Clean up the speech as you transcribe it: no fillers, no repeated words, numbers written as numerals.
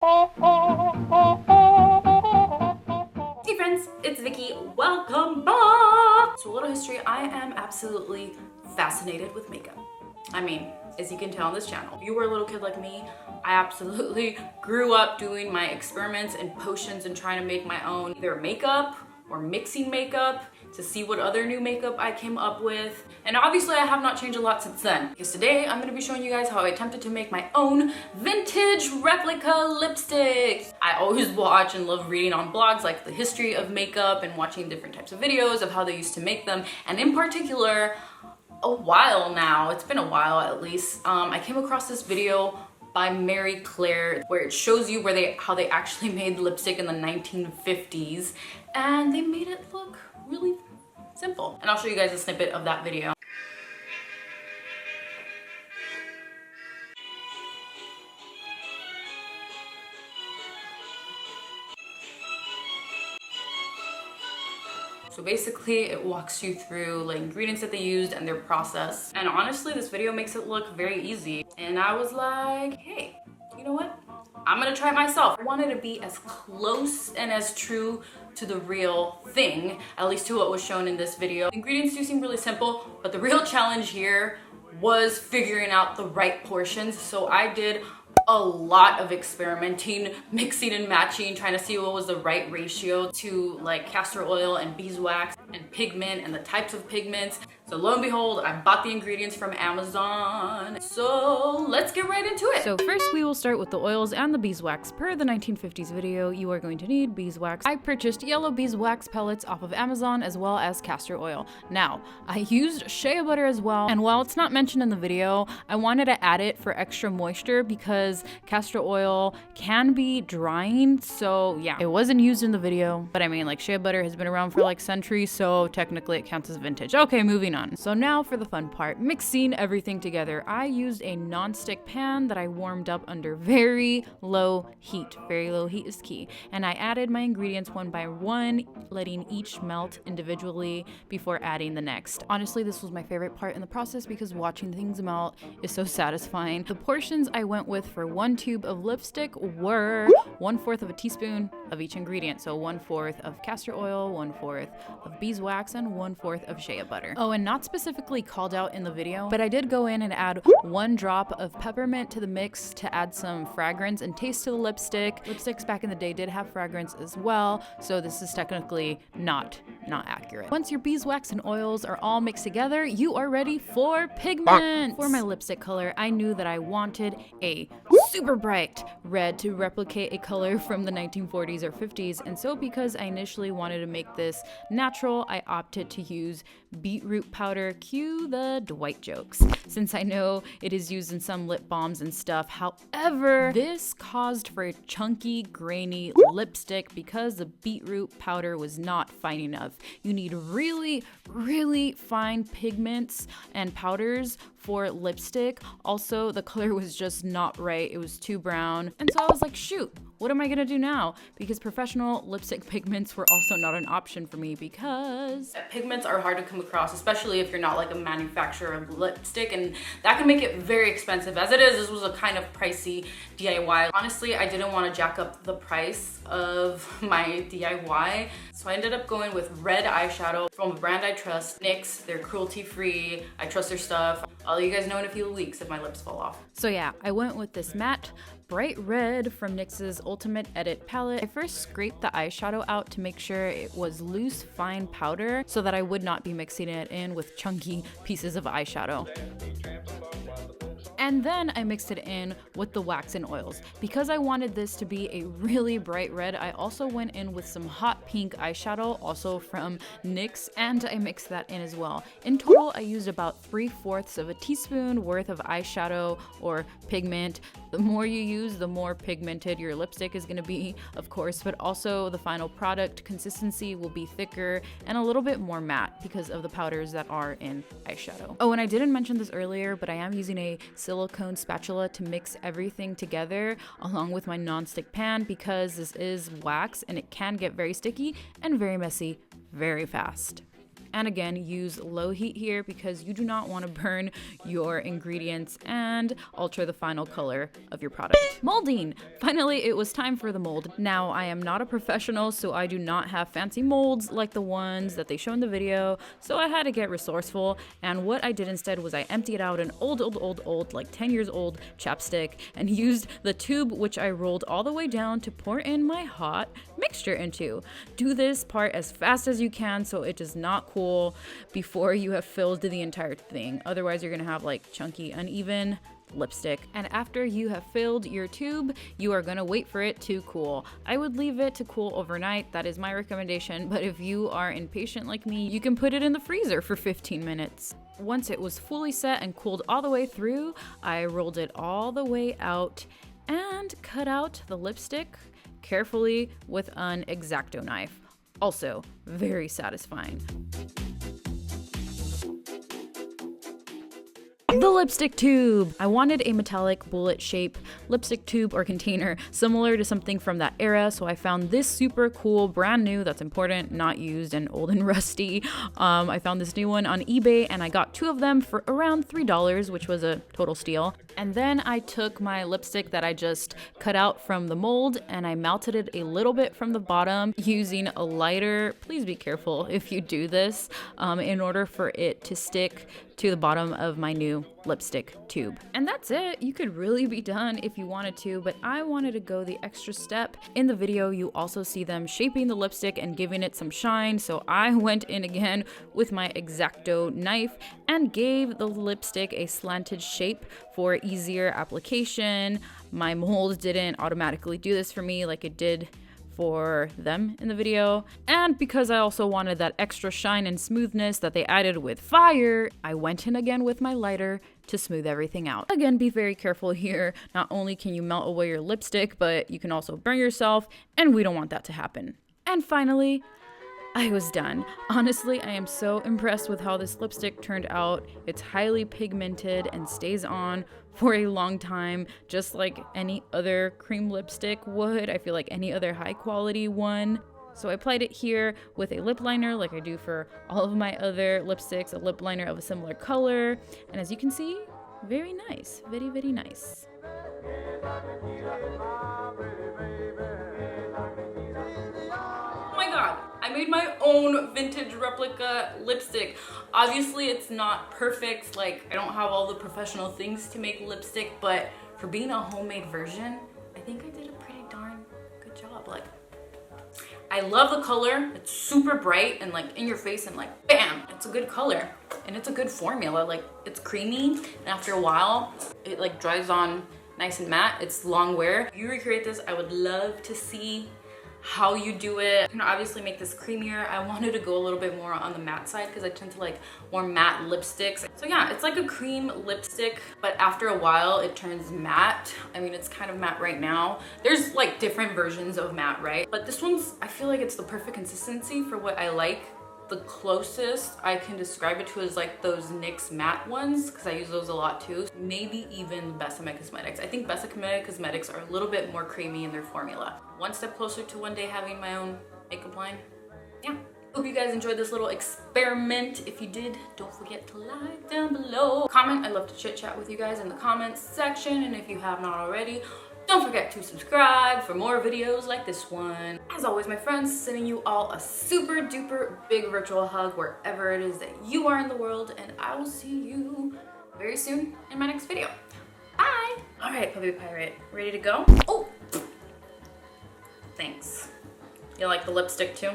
Hey friends, it's Vicky. Welcome back! So a little history, I am absolutely fascinated with makeup. I mean, as you can tell on this channel, if you were a little kid like me, I absolutely grew up doing my experiments and potions and trying to make my own either makeup or mixing makeup to see what other new makeup I came up with. And obviously I have not changed a lot since then, because today I'm gonna be showing you guys how I attempted to make my own vintage replica lipstick. I always watch and love reading on blogs like the history of makeup and watching different types of videos of how they used to make them. And in particular, a while now, it's been a while at least, I came across this video by Mary Claire where it shows you how they actually made lipstick in the 1950s, and they made it look really simple. And I'll show you guys a snippet of that video. So basically it walks you through like ingredients that they used and their process. And honestly, this video makes it look very easy. And I was like, hey, you know what? I'm gonna try it myself. I wanted to be as close and as true to the real thing, at least to what was shown in this video. The ingredients do seem really simple, but the real challenge here was figuring out the right portions. So I did a lot of experimenting, mixing and matching, trying to see what was the right ratio to like castor oil and beeswax and pigment and the types of pigments. So lo and behold, I bought the ingredients from Amazon. So let's get right into it. So first we will start with the oils and the beeswax. Per the 1950s video, you are going to need beeswax. I purchased yellow beeswax pellets off of Amazon as well as castor oil. Now, I used shea butter as well, and while it's not mentioned in the video, I wanted to add it for extra moisture because castor oil can be drying. So yeah, it wasn't used in the video, but I mean, like, shea butter has been around for like centuries, so technically it counts as vintage. Okay, moving on. So now for the fun part, mixing everything together. I used a non-stick pan that I warmed up under very low heat. Very low heat is key. And I added my ingredients one by one, letting each melt individually before adding the next. Honestly, this was my favorite part in the process because watching things melt is so satisfying. The portions I went with for one tube of lipstick were 1/4 of a teaspoon of each ingredient. So 1/4 of castor oil, 1/4 of beeswax, and 1/4 of shea butter. Oh, and not specifically called out in the video, but I did go in and add 1 drop of peppermint to the mix to add some fragrance and taste to the lipstick. Lipsticks back in the day did have fragrance as well, so this is technically not accurate. Once your beeswax and oils are all mixed together, you are ready for pigment. For my lipstick color, I knew that I wanted a super bright red to replicate a color from the 1940s or 50s, and so because I initially wanted to make this natural, I opted to use beetroot powder. Cue the Dwight jokes, since I know it is used in some lip balms and stuff. However, this caused for a chunky, grainy lipstick because the beetroot powder was not fine enough. You need really, really fine pigments and powders for lipstick. Also, the color was just not right. It was too brown. And so I was like, shoot, what am I gonna do now? Because professional lipstick pigments were also not an option for me because pigments are hard to come across, especially if you're not like a manufacturer of lipstick, and that can make it very expensive. As it is, this was a kind of pricey DIY. Honestly, I didn't want to jack up the price of my DIY, so I ended up going with red eyeshadow from a brand I trust, NYX. They're cruelty-free. I trust their stuff. I'll let you guys know in a few weeks if my lips fall off. So yeah, I went with this matte bright red from NYX's Ultimate Edit palette. I first scraped the eyeshadow out to make sure it was loose, fine powder so that I would not be mixing it in with chunky pieces of eyeshadow. And then I mixed it in with the wax and oils. Because I wanted this to be a really bright red, I also went in with some hot pink eyeshadow, also from NYX, and I mixed that in as well. In total, I used about 3/4 of a teaspoon worth of eyeshadow or pigment. The more you use, the more pigmented your lipstick is gonna be, of course, but also the final product consistency will be thicker and a little bit more matte because of the powders that are in eyeshadow. Oh, and I didn't mention this earlier, but I am using a silicone spatula to mix everything together along with my non-stick pan because this is wax and it can get very sticky and very messy very fast. And again, use low heat here because you do not want to burn your ingredients and alter the final color of your product. Molding! Finally, it was time for the mold. Now, I am not a professional, so I do not have fancy molds like the ones that they show in the video, so I had to get resourceful, and what I did instead was I emptied out an old, like 10 years old chapstick and used the tube which I rolled all the way down to pour in my hot mixture into. Do this part as fast as you can so it does not cool before you have filled the entire thing. Otherwise, you're gonna have like chunky, uneven lipstick. And after you have filled your tube, you are gonna wait for it to cool. I would leave it to cool overnight. That is my recommendation, but if you are impatient like me, you can put it in the freezer for 15 minutes. Once it was fully set and cooled all the way through, I rolled it all the way out and cut out the lipstick carefully with an X-Acto knife. Also, very satisfying. The lipstick tube! I wanted a metallic bullet shape lipstick tube or container similar to something from that era, so I found this super cool, brand new, that's important, not used and old and rusty. I found this new one on eBay and I got 2 of them for around $3, which was a total steal. And then I took my lipstick that I just cut out from the mold and I melted it a little bit from the bottom using a lighter. Please be careful if you do this in order for it to stick to the bottom of my new lipstick tube. And that's it. You could really be done if you wanted to, but I wanted to go the extra step. In the video, you also see them shaping the lipstick and giving it some shine, so I went in again with my X-Acto knife and gave the lipstick a slanted shape for easier application. My mold didn't automatically do this for me like it did for them in the video. And because I also wanted that extra shine and smoothness that they added with fire, I went in again with my lighter to smooth everything out. Again, be very careful here. Not only can you melt away your lipstick, but you can also burn yourself, and we don't want that to happen. And finally, I was done. Honestly, I am so impressed with how this lipstick turned out. It's highly pigmented and stays on for a long time, just like any other cream lipstick would. I feel like any other high quality one. So I applied it here with a lip liner like I do for all of my other lipsticks, a lip liner of a similar color. And as you can see, very nice, very, very nice. Oh my god, I made my own vintage replica lipstick. Obviously it's not perfect, like I don't have all the professional things to make lipstick, but for being a homemade version, I think I did a pretty darn good job. Like, I love the color. It's super bright and like in your face and like bam, it's a good color and it's a good formula. Like, it's creamy and after a while it like dries on nice and matte. It's long wear. If you recreate this, I would love to see how you do it. You can obviously make this creamier. I wanted to go a little bit more on the matte side because I tend to like more matte lipsticks. So yeah, it's like a cream lipstick, but after a while it turns matte. I mean, it's kind of matte right now. There's like different versions of matte, right? But this one's, I feel like it's the perfect consistency for what I like. The closest I can describe it to is like those NYX matte ones, because I use those a lot too. Maybe even Besame Cosmetics. I think Besame Cosmetics are a little bit more creamy in their formula. One step closer to one day having my own makeup line. Yeah. Hope you guys enjoyed this little experiment. If you did, don't forget to like down below. Comment. I love to chit chat with you guys in the comments section. And if you have not already, don't forget to subscribe for more videos like this one. As always, my friends, sending you all a super duper big virtual hug wherever it is that you are in the world, and I will see you very soon in my next video. Bye! All right, Puppy Pirate, ready to go? Oh! Thanks. You like the lipstick too?